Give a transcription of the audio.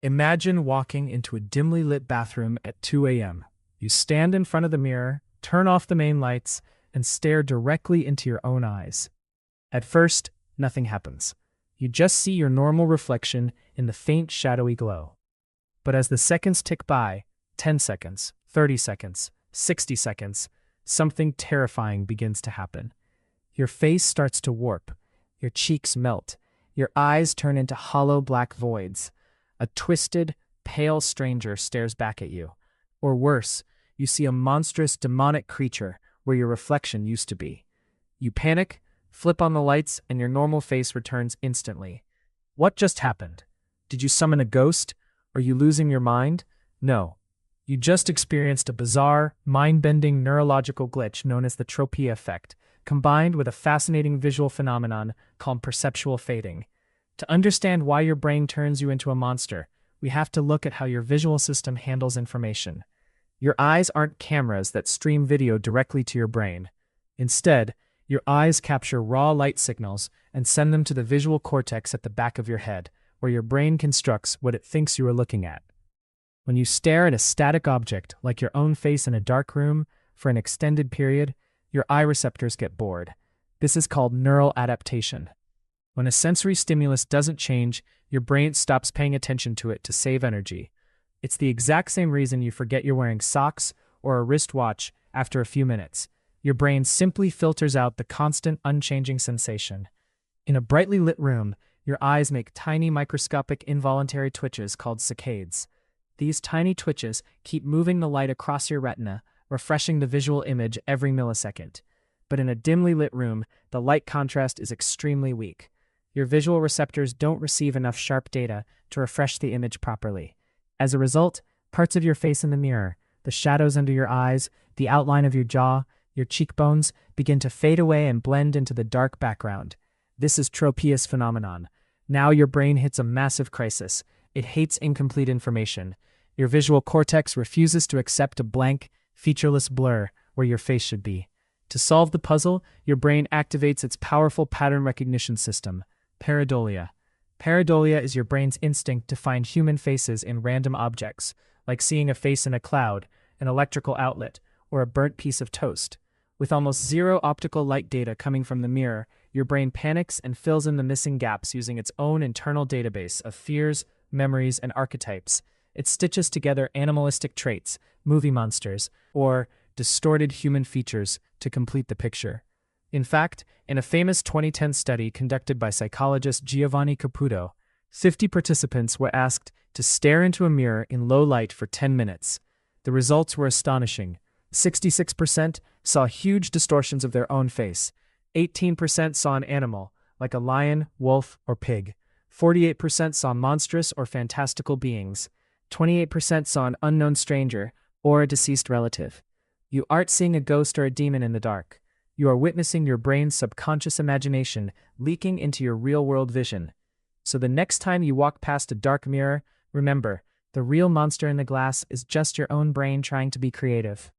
Imagine walking into a dimly lit bathroom at 2 a.m. You stand in front of the mirror, turn off the main lights, and stare directly into your own eyes. At first, nothing happens. You just see your normal reflection in the faint shadowy glow. But as the seconds tick by, 10 seconds, 30 seconds, 60 seconds, something terrifying begins to happen. Your face starts to warp, your cheeks melt, your eyes turn into hollow black voids. A twisted, pale stranger stares back at you. Or worse, you see a monstrous demonic creature where your reflection used to be. You panic, flip on the lights, and your normal face returns instantly. What just happened? Did you summon a ghost? Are you losing your mind? No. You just experienced a bizarre, mind-bending neurological glitch known as the Tropea Effect, combined with a fascinating visual phenomenon called perceptual fading. To understand why your brain turns you into a monster, we have to look at how your visual system handles information. Your eyes aren't cameras that stream video directly to your brain. Instead, your eyes capture raw light signals and send them to the visual cortex at the back of your head, where your brain constructs what it thinks you are looking at. When you stare at a static object, like your own face in a dark room, for an extended period, your eye receptors get bored. This is called neural adaptation. When a sensory stimulus doesn't change, your brain stops paying attention to it to save energy. It's the exact same reason you forget you're wearing socks or a wristwatch after a few minutes. Your brain simply filters out the constant, unchanging sensation. In a brightly lit room, your eyes make tiny microscopic involuntary twitches called saccades. These tiny twitches keep moving the light across your retina, refreshing the visual image every millisecond. But in a dimly lit room, the light contrast is extremely weak. Your visual receptors don't receive enough sharp data to refresh the image properly. As a result, parts of your face in the mirror, the shadows under your eyes, the outline of your jaw, your cheekbones begin to fade away and blend into the dark background. This is Tropea's phenomenon. Now your brain hits a massive crisis. It hates incomplete information. Your visual cortex refuses to accept a blank, featureless blur where your face should be. To solve the puzzle, your brain activates its powerful pattern recognition system, Pareidolia. Pareidolia is your brain's instinct to find human faces in random objects, like seeing a face in a cloud, an electrical outlet, or a burnt piece of toast. With almost zero optical light data coming from the mirror, your brain panics and fills in the missing gaps using its own internal database of fears, memories, and archetypes. It stitches together animalistic traits, movie monsters, or distorted human features to complete the picture. In fact, in a famous 2010 study conducted by psychologist Giovanni Caputo, 50 participants were asked to stare into a mirror in low light for 10 minutes. The results were astonishing. 66% saw huge distortions of their own face. 18% saw an animal, like a lion, wolf, or pig. 48% saw monstrous or fantastical beings. 28% saw an unknown stranger or a deceased relative. You aren't seeing a ghost or a demon in the dark. You are witnessing your brain's subconscious imagination leaking into your real-world vision. So the next time you walk past a dark mirror, remember, the real monster in the glass is just your own brain trying to be creative.